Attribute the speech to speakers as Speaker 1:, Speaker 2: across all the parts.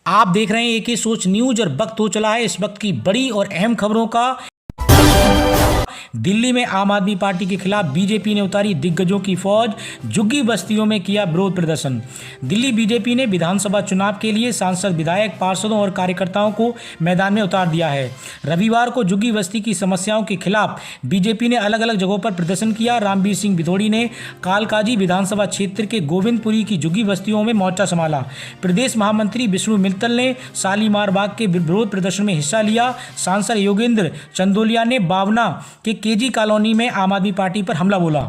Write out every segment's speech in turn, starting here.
Speaker 1: आप देख रहे हैं एके सोच न्यूज और वक्त हो चला है इस वक्त की बड़ी और अहम खबरों का। दिल्ली में आम आदमी पार्टी के खिलाफ बीजेपी ने उतारी दिग्गजों की फौज, झुग्गी बस्तियों में किया विरोध प्रदर्शन। दिल्ली बीजेपी ने विधानसभा चुनाव के लिए सांसद, विधायक, पार्षदों और कार्यकर्ताओं को मैदान में उतार दिया है। रविवार को झुग्गी बस्ती की समस्याओं के खिलाफ बीजेपी ने अलग अलग जगहों पर प्रदर्शन किया। रामवीर सिंह भिथोड़ी ने कालकाजी विधानसभा क्षेत्र के गोविंदपुरी की झुग्गी बस्तियों में मोर्चा संभाला। प्रदेश महामंत्री विष्णु मित्तल ने शालीमार बाग के विरोध प्रदर्शन में हिस्सा लिया। सांसद योगेंद्र चंदोलिया ने बावना के केजी कॉलोनी में आम आदमी पार्टी पर हमला बोला।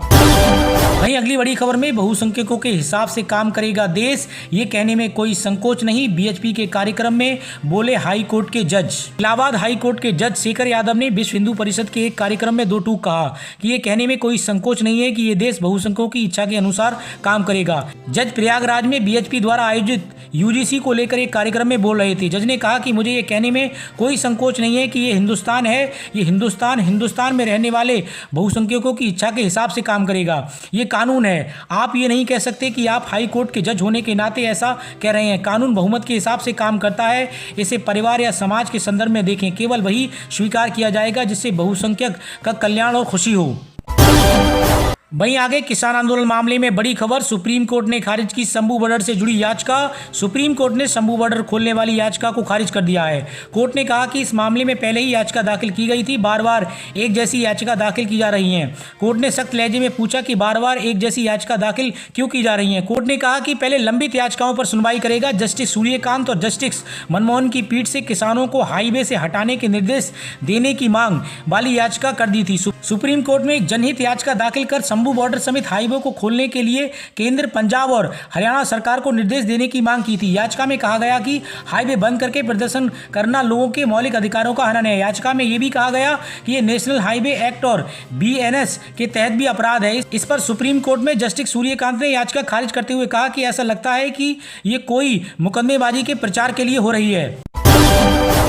Speaker 1: वहीं अगली बड़ी खबर में बहुसंख्यकों के हिसाब से काम करेगा देश, ये कहने में कोई संकोच नहीं, बीएचपी के कार्यक्रम में बोले हाई कोर्ट के जज। इलाहाबाद हाई कोर्ट के जज शेखर यादव ने विश्व हिंदू परिषद के एक कार्यक्रम में दो टूक कहा कि ये कहने में कोई संकोच नहीं है कि ये देश बहुसंख्यकों की इच्छा के अनुसार काम करेगा। जज प्रयागराज में बीएचपी द्वारा आयोजित यूजीसी को लेकर एक कार्यक्रम में बोल रहे थे। जज ने कहा कि मुझे ये कहने में कोई संकोच नहीं है कि ये हिंदुस्तान है, ये हिंदुस्तान में रहने वाले बहुसंख्यकों की इच्छा के हिसाब से काम करेगा। ये कानून है। आप ये नहीं कह सकते कि आप हाई कोर्ट के जज होने के नाते ऐसा कह रहे हैं। कानून बहुमत के हिसाब से काम करता है। इसे परिवार या समाज के संदर्भ में देखें, केवल वही स्वीकार किया जाएगा जिससे बहुसंख्यक का कल्याण और खुशी हो। वहीं आगे किसान आंदोलन मामले में बड़ी खबर, सुप्रीम कोर्ट ने खारिज की शंभू बॉर्डर से जुड़ी याचिका। सुप्रीम कोर्ट ने शंभू बॉर्डर खोलने वाली याचिका को खारिज कर दिया है। कोर्ट ने कहा कि इस मामले में पहले ही याचिका दाखिल की गई थी, बार बार एक जैसी याचिका दाखिल की जा रही हैं। कोर्ट ने सख्त लहजे में पूछा कि बार बार एक जैसी याचिका दाखिल क्यों की जा रही हैं। कोर्ट ने कहा कि पहले लंबित याचिकाओं पर सुनवाई करेगा। जस्टिस सूर्यकांत और जस्टिस मनमोहन की पीठ से किसानों को हाईवे से हटाने के निर्देश देने की मांग वाली याचिका कर दी थी। सुप्रीम कोर्ट में एक जनहित याचिका दाखिल कर शंभू बॉर्डर समेत हाईवे को खोलने के लिए केंद्र, पंजाब और हरियाणा सरकार को निर्देश देने की मांग की थी। याचिका में कहा गया कि हाईवे बंद करके प्रदर्शन करना लोगों के मौलिक अधिकारों का हनन है। याचिका में यह भी कहा गया कि यह नेशनल हाईवे एक्ट और बीएनएस के तहत भी अपराध है। इस पर सुप्रीम कोर्ट में जस्टिस सूर्यकांत ने याचिका खारिज करते हुए कहा कि ऐसा लगता है कि ये कोई मुकदमेबाजी के प्रचार के लिए हो रही है।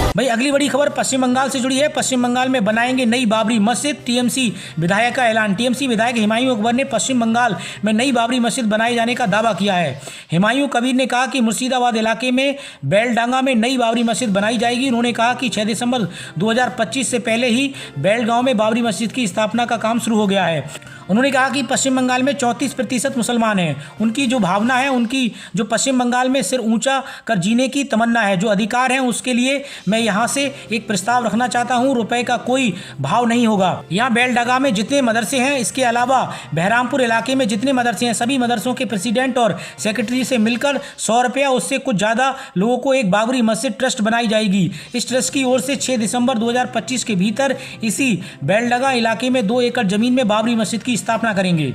Speaker 1: भाई अगली बड़ी खबर पश्चिम बंगाल से जुड़ी है। पश्चिम बंगाल में बनाएंगे नई बाबरी मस्जिद, टीएमसी विधायक का ऐलान। टीएमसी विधायक हुमायूं अकबर ने पश्चिम बंगाल में नई बाबरी मस्जिद बनाए जाने का दावा किया है। हुमायूं कबीर ने कहा कि मुर्शिदाबाद इलाके में बेलडांगा में नई बाबरी मस्जिद बनाई जाएगी। उन्होंने कहा कि 6 दिसंबर 2025 से पहले ही बेलगांव में बाबरी मस्जिद की स्थापना का काम शुरू हो गया है। उन्होंने कहा कि पश्चिम बंगाल में 34% मुसलमान हैं। उनकी जो भावना है, उनकी जो पश्चिम बंगाल में सिर ऊंचा कर जीने की तमन्ना है, जो अधिकार है, उसके लिए मैं यहाँ से एक प्रस्ताव रखना चाहता हूँ। रुपए का कोई भाव नहीं होगा। यहाँ बेलडागा में जितने मदरसे हैं, इसके अलावा बहरामपुर इलाके में जितने मदरसे हैं, सभी मदरसों के प्रेसिडेंट और सेक्रेटरी से मिलकर 100 रुपया, उससे कुछ ज़्यादा लोगों को एक बाबरी मस्जिद ट्रस्ट बनाई जाएगी। इस ट्रस्ट की ओर से 6 दिसंबर 2025 के भीतर इसी बेलडागा इलाके में 2 एकड़ जमीन में बाबरी मस्जिद की स्थापना करेंगे।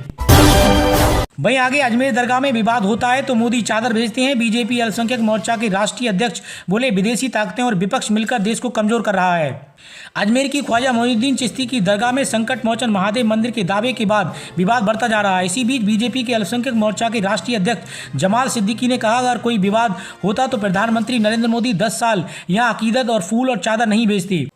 Speaker 1: वहीं आगे अजमेर दरगाह में विवाद होता है तो मोदी चादर भेजते हैं। बीजेपी अल्पसंख्यक मोर्चा के राष्ट्रीय अध्यक्ष बोले विदेशी ताकतें और विपक्ष मिलकर देश को कमजोर कर रहा है। अजमेर की ख्वाजा मोइनुद्दीन चिश्ती की दरगाह में संकट मोचन महादेव मंदिर के दावे के बाद विवाद बढ़ता जा रहा है। इसी बीच बीजेपी के अल्पसंख्यक मोर्चा के राष्ट्रीय अध्यक्ष जमाल सिद्दीकी ने कहा अगर कोई विवाद होता तो प्रधानमंत्री नरेंद्र मोदी 10 साल यहाँ अकीदत और फूल और चादर नहीं भेजते।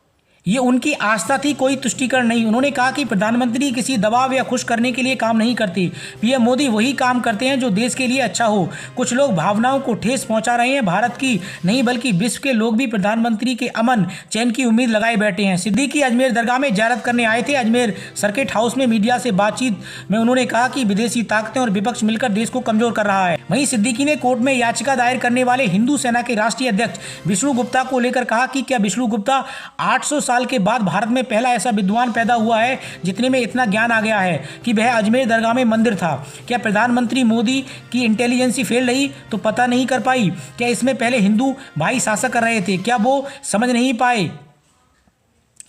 Speaker 1: ये उनकी आस्था थी, कोई तुष्टीकरण नहीं। उन्होंने कहा कि प्रधानमंत्री किसी दबाव या खुश करने के लिए काम नहीं करते। पीएम मोदी वही काम करते हैं जो देश के लिए अच्छा हो। कुछ लोग भावनाओं को ठेस पहुंचा रहे हैं। भारत की नहीं बल्कि विश्व के लोग भी प्रधानमंत्री के अमन चैन की उम्मीद लगाए बैठे हैं। सिद्दीकी अजमेर दरगाह में ज़ियारत करने आए थे। अजमेर सर्किट हाउस में मीडिया से बातचीत में उन्होंने कहा कि विदेशी ताकतें और विपक्ष मिलकर देश को कमजोर कर रहा है। वहीं सिद्दीकी ने कोर्ट में याचिका दायर करने वाले हिंदू सेना के राष्ट्रीय अध्यक्ष विष्णु गुप्ता को लेकर कहा कि क्या विष्णु गुप्ता 800 साल के बाद भारत में पहला ऐसा विद्वान पैदा हुआ है जितने में इतना ज्ञान आ गया है कि वह अजमेर दरगाह में मंदिर था। क्या प्रधानमंत्री मोदी की इंटेलिजेंसी फेल रही तो पता नहीं कर पाई? क्या इसमें पहले हिंदू भाई शासक कर रहे थे? क्या वो समझ नहीं पाए?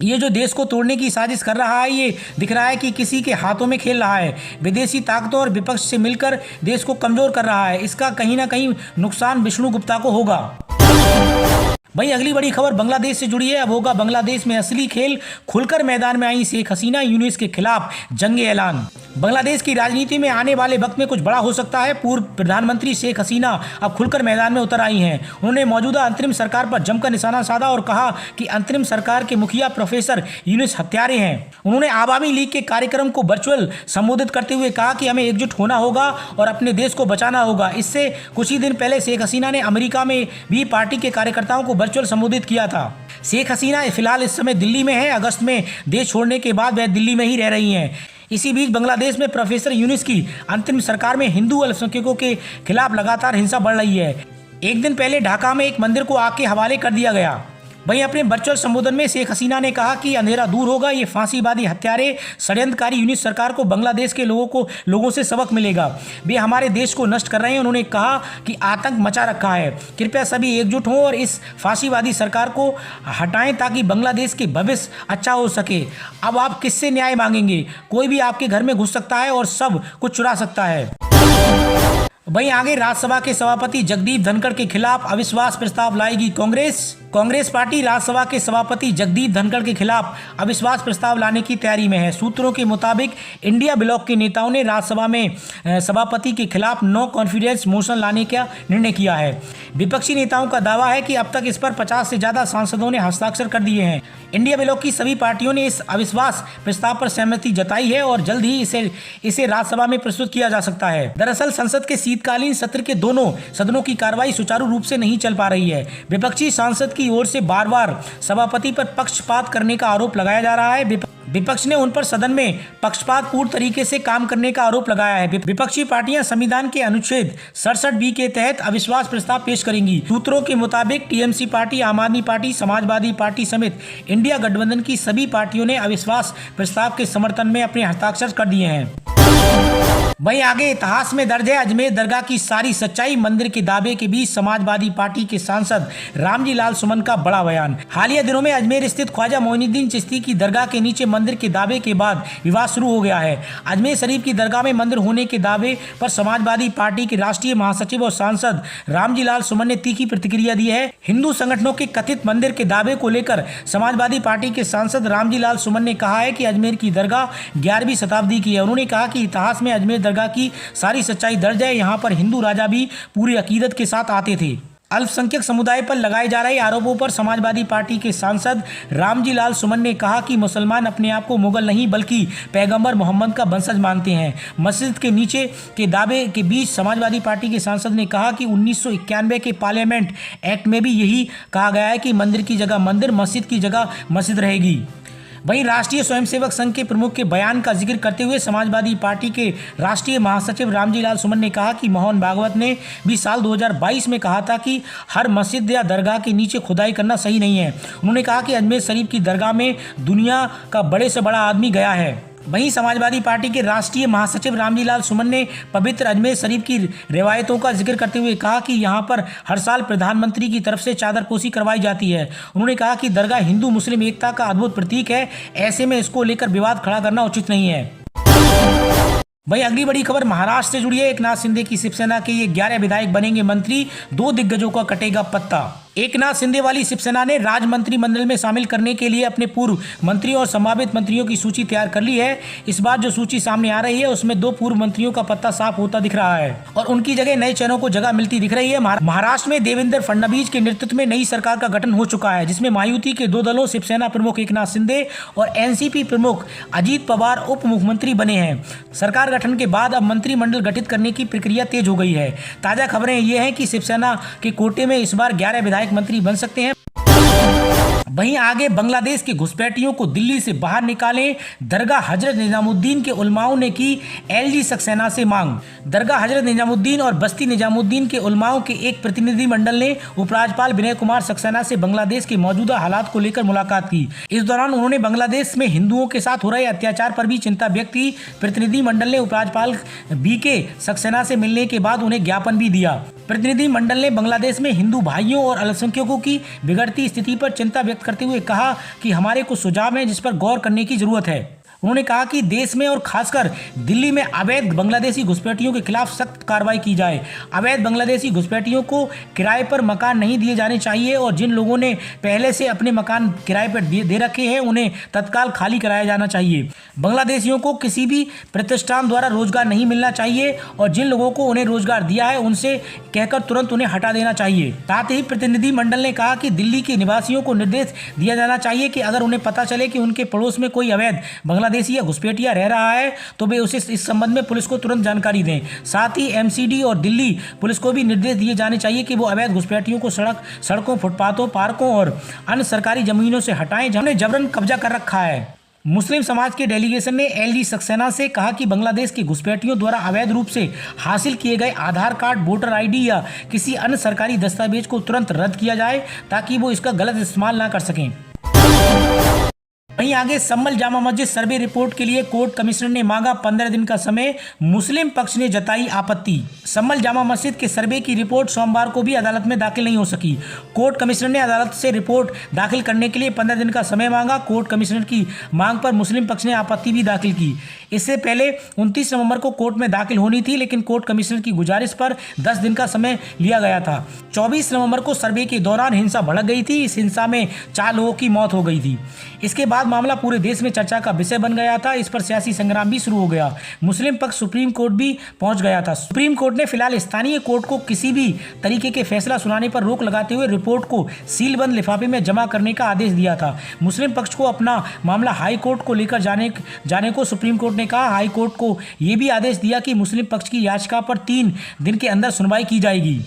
Speaker 1: ये जो देश को तोड़ने की साजिश कर रहा है, ये दिख रहा है कि किसी के हाथों में खेल रहा है। विदेशी ताकतों और विपक्ष से मिलकर देश को कमजोर कर रहा है। इसका कहीं ना कहीं नुकसान विष्णु गुप्ता को होगा। वहीं अगली बड़ी खबर बांग्लादेश से जुड़ी है। अब होगा बांग्लादेश में असली खेल, खुलकर मैदान में आई शेख हसीना। यूनुस के खिलाफ जंग ऐलान। बांग्लादेश की राजनीति में आने वाले वक्त में कुछ बड़ा हो सकता है। पूर्व प्रधानमंत्री शेख हसीना अब खुलकर मैदान में उतर आई हैं। उन्होंने मौजूदा अंतरिम सरकार पर जमकर निशाना साधा और कहा कि अंतरिम सरकार के मुखिया प्रोफेसर यूनुस हत्यारे हैं। उन्होंने आवामी लीग के कार्यक्रम को वर्चुअल संबोधित करते हुए कहा कि हमें एकजुट होना होगा और अपने देश को बचाना होगा। इससे कुछ ही दिन पहले शेख हसीना ने अमेरिका में भी पार्टी के कार्यकर्ताओं को वर्चुअल संबोधित किया था। शेख हसीना फिलहाल इस समय दिल्ली में है। अगस्त में देश छोड़ने के बाद वह दिल्ली में ही रह रही हैं। इसी बीच बांग्लादेश में प्रोफेसर यूनुस की अंतरिम सरकार में हिंदू अल्पसंख्यकों के खिलाफ लगातार हिंसा बढ़ रही है। एक दिन पहले ढाका में एक मंदिर को आग के हवाले कर दिया गया। वहीं अपने वर्चुअल संबोधन में शेख हसीना ने कहा कि अंधेरा दूर होगा। ये फांसीवादी हत्यारे षड्यंत्रकारी यूनुस सरकार को बांग्लादेश के लोगों से सबक मिलेगा। वे हमारे देश को नष्ट कर रहे हैं। उन्होंने कहा कि आतंक मचा रखा है। कृपया सभी एकजुट हों और इस फांसीवादी सरकार को हटाएं ताकि बांग्लादेश के भविष्य अच्छा हो सके। अब आप किससे न्याय मांगेंगे? कोई भी आपके घर में घुस सकता है और सब कुछ चुरा सकता है। वहीं आगे राज्यसभा के सभापति जगदीप धनखड़ के खिलाफ अविश्वास प्रस्ताव लाएगी कांग्रेस पार्टी राज्यसभा के सभापति जगदीप धनखड़ के खिलाफ अविश्वास प्रस्ताव लाने की तैयारी में है। सूत्रों के मुताबिक इंडिया ब्लॉक के नेताओं ने राज्यसभा में सभापति के खिलाफ नो कॉन्फिडेंस मोशन लाने का निर्णय किया है। विपक्षी नेताओं का दावा है कि अब तक इस पर 50 से ज्यादा सांसदों ने हस्ताक्षर कर दिए हैं। इंडिया ब्लॉक की सभी पार्टियों ने इस अविश्वास प्रस्ताव पर सहमति जताई है और जल्द ही इसे राज्यसभा में प्रस्तुत किया जा सकता है। दरअसल संसद के शीतकालीन सत्र के दोनों सदनों की कार्रवाई सुचारू रूप से नहीं चल पा रही है। विपक्षी सांसद की ओर से बार बार सभापति पर पक्षपात करने का आरोप लगाया जा रहा है। विपक्ष ने उन पर सदन में पक्षपातपूर्ण तरीके से काम करने का आरोप लगाया है। विपक्षी पार्टियां संविधान के अनुच्छेद 67B के तहत अविश्वास प्रस्ताव पेश करेंगी। सूत्रों के मुताबिक टीएमसी पार्टी, आम आदमी पार्टी, समाजवादी पार्टी समेत इंडिया गठबंधन की सभी पार्टियों ने अविश्वास प्रस्ताव के समर्थन में अपने हस्ताक्षर कर दिए हैं। वहीं आगे इतिहास में दर्ज है अजमेर दरगाह की सारी सच्चाई, मंदिर के दावे के बीच समाजवादी पार्टी के सांसद रामजी लाल सुमन का बड़ा बयान। हालिया दिनों में अजमेर स्थित ख्वाजा मोइनुद्दीन चिश्ती की दरगाह के नीचे मंदिर के दावे के बाद विवाद शुरू हो गया है। अजमेर शरीफ की दरगाह में मंदिर होने के दावे पर समाजवादी पार्टी के राष्ट्रीय महासचिव और सांसद रामजी लाल सुमन ने तीखी प्रतिक्रिया दी है। हिंदू संगठनों के कथित मंदिर के दावे को लेकर समाजवादी पार्टी के सांसद रामजी लाल सुमन ने कहा है कि अजमेर की दरगाह 11वीं शताब्दी की है। उन्होंने कहा कि इतिहास में अजमेर दरगाह की सारी सच्चाई दर्ज है। यहाँ पर हिंदू राजा भी पूरी अकीदत के साथ आते थे। अल्पसंख्यक समुदाय पर लगाए जा रहे आरोपों पर समाजवादी पार्टी के सांसद रामजी लाल सुमन ने कहा कि मुसलमान अपने आप को मुगल नहीं बल्कि पैगंबर मोहम्मद का वंशज मानते हैं। मस्जिद के नीचे के दावे के बीच समाजवादी पार्टी के सांसद ने कहा कि 1991 के पार्लियामेंट एक्ट में भी यही कहा गया है कि मंदिर की जगह मंदिर, मस्जिद की जगह मस्जिद रहेगी। वहीं राष्ट्रीय स्वयंसेवक संघ के प्रमुख के बयान का जिक्र करते हुए समाजवादी पार्टी के राष्ट्रीय महासचिव रामजी लाल सुमन ने कहा कि मोहन भागवत ने भी साल 2022 में कहा था कि हर मस्जिद या दरगाह के नीचे खुदाई करना सही नहीं है। उन्होंने कहा कि अजमेर शरीफ की दरगाह में दुनिया का बड़े से बड़ा आदमी गया है। वहीं समाजवादी पार्टी के राष्ट्रीय महासचिव रामजी लाल सुमन ने पवित्र अजमेर शरीफ की रिवायतों का जिक्र करते हुए कहा कि यहां पर हर साल प्रधानमंत्री की तरफ से चादरपोशी करवाई जाती है। उन्होंने कहा कि दरगाह हिंदू मुस्लिम एकता का अद्भुत प्रतीक है। ऐसे में इसको लेकर विवाद खड़ा करना उचित नहीं है। वहीं अगली बड़ी खबर महाराष्ट्र से जुड़ी है। एकनाथ शिंदे की शिवसेना के ये 11 विधायक बनेंगे मंत्री, 2 दिग्गजों का कटेगा पत्ता। एकनाथ शिंदे वाली शिवसेना ने राज्य मंत्रिमंडल में शामिल करने के लिए अपने पूर्व मंत्रियों और संभावित मंत्रियों की सूची तैयार कर ली है। इस बार जो सूची सामने आ रही है उसमें 2 पूर्व मंत्रियों का पत्ता साफ होता दिख रहा है और उनकी जगह नए चेहरों को जगह मिलती दिख रही है। महाराष्ट्र में देवेंद्र फडणवीस के नेतृत्व में नई सरकार का गठन हो चुका है, जिसमें महायुति के 2 दलों शिवसेना प्रमुख एकनाथ शिंदे और एनसीपी प्रमुख अजित पवार उप मुख्यमंत्री बने हैं। सरकार गठन के बाद अब मंत्रिमंडल गठित करने की प्रक्रिया तेज हो गई है। ताजा खबरें ये हैं कि शिवसेना के कोटे में इस बार 11 विधायक मंत्री बन सकते हैं। वहीं आगे बांग्लादेश के घुसपैठियों को दिल्ली से बाहर निकालें, दरगाह हजरत निजामुद्दीन के उलमाओं ने की एलजी सक्सेना से मांग। दरगाह हजरत निजामुद्दीन और बस्ती निजामुद्दीन के उलमाओं के एक प्रतिनिधिमंडल ने उपराज्यपाल विनय कुमार सक्सेना से बांग्लादेश के मौजूदा हालात को लेकर मुलाकात की। इस दौरान उन्होंने बांग्लादेश में हिंदुओं के साथ हो रहे अत्याचार पर भी चिंता व्यक्त की। प्रतिनिधिमंडल ने उपराज्यपाल बीके सक्सेना से मिलने के बाद उन्हें ज्ञापन भी दिया। प्रतिनिधिमंडल ने बांग्लादेश में हिंदू भाइयों और अल्पसंख्यकों की बिगड़ती स्थिति पर चिंता व्यक्त करते हुए कहा कि हमारे कुछ सुझाव हैं जिस पर गौर करने की जरूरत है। उन्होंने कहा कि देश में और खासकर दिल्ली में अवैध बांग्लादेशी घुसपैठियों के खिलाफ सख्त कार्रवाई की जाए। अवैध बांग्लादेशी घुसपैठियों को किराए पर मकान नहीं दिए जाने चाहिए और जिन लोगों ने पहले से अपने मकान किराए पर दे रखे हैं उन्हें तत्काल खाली कराया जाना चाहिए। बांग्लादेशियों को किसी भी प्रतिष्ठान द्वारा रोजगार नहीं मिलना चाहिए और जिन लोगों को उन्हें रोजगार दिया है उनसे कहकर तुरंत उन्हें हटा देना चाहिए। साथ ही प्रतिनिधिमंडल ने कहा कि दिल्ली के निवासियों को निर्देश दिया जाना चाहिए कि अगर उन्हें पता चले कि उनके पड़ोस में कोई अवैध बांग्लादेशी या घुसपैठिया रह रहा है तो वे उसे इस संबंध में पुलिस को तुरंत जानकारी दें। साथ ही एमसीडी और दिल्ली पुलिस को भी निर्देश दिए जाने चाहिए कि वो अवैध घुसपैठियों को सड़कों, फुटपाथों, पार्कों और अन्य सरकारी जमीनों से हटाएं जहां जबरन कब्जा कर रखा है। मुस्लिम समाज के डेलीगेशन ने एलजी सक्सेना से कहा कि बांग्लादेश के घुसपैठियों द्वारा अवैध रूप से हासिल किए गए आधार कार्ड, वोटर आईडी या किसी अन्य सरकारी दस्तावेज को तुरंत रद्द किया जाए ताकि वो इसका गलत इस्तेमाल ना कर सकें। वहीं आगे सम्मल जामा मस्जिद सर्वे रिपोर्ट के लिए कोर्ट कमिश्नर ने मांगा 15 दिन का समय, मुस्लिम पक्ष ने जताई आपत्ति। सम्मल जामा मस्जिद के सर्वे की रिपोर्ट सोमवार को भी अदालत में दाखिल नहीं हो सकी। कोर्ट कमिश्नर ने अदालत से रिपोर्ट दाखिल करने के लिए 15 दिन का समय मांगा। कोर्ट कमिश्नर की मांग पर मुस्लिम पक्ष ने आपत्ति भी दाखिल की। इससे पहले 29 नवंबर को कोर्ट में दाखिल होनी थी, लेकिन कोर्ट कमिश्नर की गुजारिश पर 10 दिन का समय लिया गया था। 24 नवंबर को सर्वे के दौरान हिंसा भड़क गई थी। इस हिंसा में 4 लोगों की मौत हो गई थी। इसके बाद मामला पूरे देश में चर्चा का विषय बन गया था। इस पर सियासी संग्राम भी शुरू हो गया। मुस्लिम पक्ष सुप्रीम कोर्ट भी पहुंच गया था। सुप्रीम कोर्ट ने फिलहाल स्थानीय कोर्ट को किसी भी तरीके के फैसला सुनाने पर रोक लगाते हुए रिपोर्ट को सीलबंद लिफाफे में जमा करने का आदेश दिया था। मुस्लिम पक्ष को अपना मामला हाई कोर्ट को लेकर जाने को सुप्रीम कोर्ट ने कहा। हाई कोर्ट को यह भी आदेश दिया कि मुस्लिम पक्ष की याचिका पर 3 दिन के अंदर सुनवाई की जाएगी।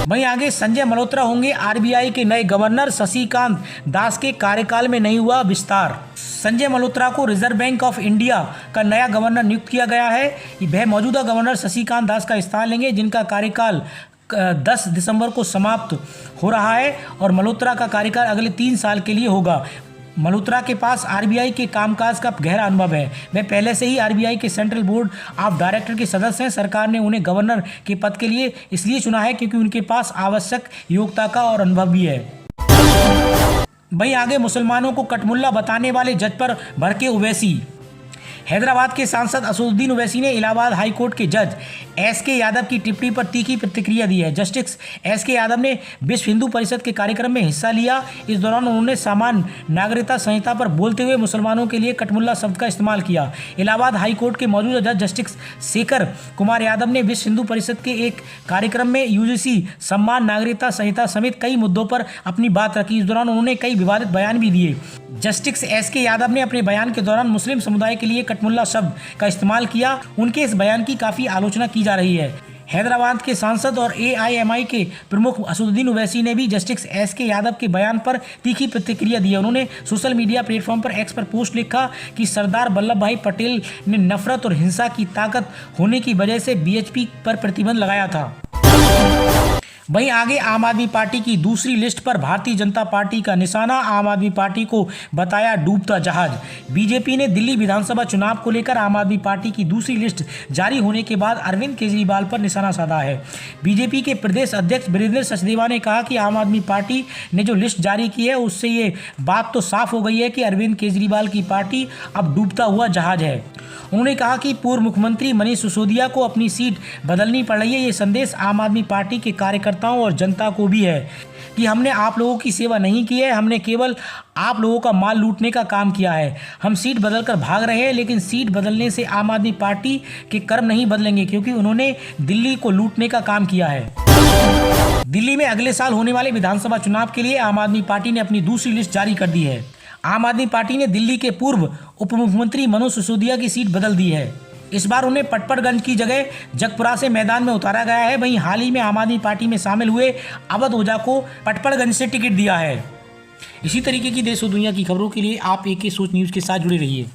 Speaker 1: वहीं आगे संजय मल्होत्रा होंगे आरबीआई के नए गवर्नर, शशिकांत दास के कार्यकाल में नहीं हुआ विस्तार। संजय मल्होत्रा को रिजर्व बैंक ऑफ इंडिया का नया गवर्नर नियुक्त किया गया है। वह मौजूदा गवर्नर शशिकांत दास का स्थान लेंगे, जिनका कार्यकाल 10 दिसंबर को समाप्त हो रहा है और मल्होत्रा का कार्यकाल अगले 3 साल के लिए होगा। मल्होत्रा के पास आरबीआई के कामकाज का गहरा अनुभव है। वे पहले से ही आरबीआई के सेंट्रल बोर्ड ऑफ डायरेक्टर के सदस्य हैं। सरकार ने उन्हें गवर्नर के पद के लिए इसलिए चुना है क्योंकि उनके पास आवश्यक योग्यता का और अनुभव भी है। वहीं आगे मुसलमानों को कटमुल्ला बताने वाले जज पर भड़के ओवैसी। हैदराबाद के सांसद असदुद्दीन ओवैसी ने इलाहाबाद हाई कोर्ट के जज एसके यादव की टिप्पणी पर तीखी प्रतिक्रिया दी है। जस्टिस एसके यादव ने विश्व हिंदू परिषद के कार्यक्रम में हिस्सा लिया। इस दौरान उन्होंने सामान्य नागरिकता संहिता पर बोलते हुए मुसलमानों के लिए कटमुल्ला शब्द का इस्तेमाल किया। इलाहाबाद हाई कोर्ट के मौजूदा जज जस्टिस शेखर कुमार यादव ने विश्व हिंदू परिषद के एक कार्यक्रम में यूजीसी सम्मान नागरिकता संहिता समेत कई मुद्दों पर अपनी बात रखी। इस दौरान उन्होंने कई विवादित बयान भी दिए। जस्टिस एसके यादव ने अपने बयान के दौरान मुस्लिम समुदाय के लिए कटमुल्ला शब्द का इस्तेमाल किया। उनके इस बयान की काफी आलोचना की जा रही है। हैदराबाद के सांसद और एआईएमआई के प्रमुख असदुद्दीन ओवैसी ने भी जस्टिस एसके यादव के बयान पर तीखी प्रतिक्रिया दी है। उन्होंने सोशल मीडिया प्लेटफॉर्म पर एक्स पर पोस्ट लिखा कि सरदार वल्लभ भाई पटेल ने नफरत और हिंसा की ताकत होने की वजह से बीएचपी पर प्रतिबंध लगाया था। वहीं आगे आम आदमी पार्टी की दूसरी लिस्ट पर भारतीय जनता पार्टी का निशाना। आम आदमी पार्टी को बताया डूबता जहाज। बीजेपी ने दिल्ली विधानसभा चुनाव को लेकर आम आदमी पार्टी की दूसरी लिस्ट जारी होने के बाद अरविंद केजरीवाल पर निशाना साधा है। बीजेपी के प्रदेश अध्यक्ष वीरेंद्र सचदेवा ने कहा कि आम आदमी पार्टी ने जो लिस्ट जारी की है उससे ये बात तो साफ हो गई है कि अरविंद केजरीवाल की पार्टी अब डूबता हुआ जहाज है। उन्होंने कहा कि पूर्व मुख्यमंत्री मनीष सिसोदिया को अपनी सीट बदलनी पड़ रही है। ये संदेश आम आदमी पार्टी के कार्यकर्ताओं और जनता को भी है कि हमने आप लोगों की सेवा नहीं की है, हमने केवल आप लोगों का माल लूटने का काम किया है। हम सीट बदलकर भाग रहे हैं, लेकिन सीट बदलने से आम आदमी पार्टी के कर्म नहीं बदलेंगे क्योंकि उन्होंने दिल्ली को लूटने का काम किया है। दिल्ली में अगले साल होने वाले विधानसभा चुनाव के लिए आम आदमी पार्टी ने अपनी दूसरी लिस्ट जारी कर दी है। आम आदमी पार्टी ने दिल्ली के पूर्व उप मुख्यमंत्री मनोज सिसोदिया की सीट बदल दी है। इस बार उन्हें पटपड़गंज की जगह जगपुरा से मैदान में उतारा गया है। वहीं हाल ही में आम आदमी पार्टी में शामिल हुए अवध ओझा को पटपड़गंज से टिकट दिया है। इसी तरीके की देश और दुनिया की खबरों के लिए आप AK सोच न्यूज़ के साथ जुड़े रहिए।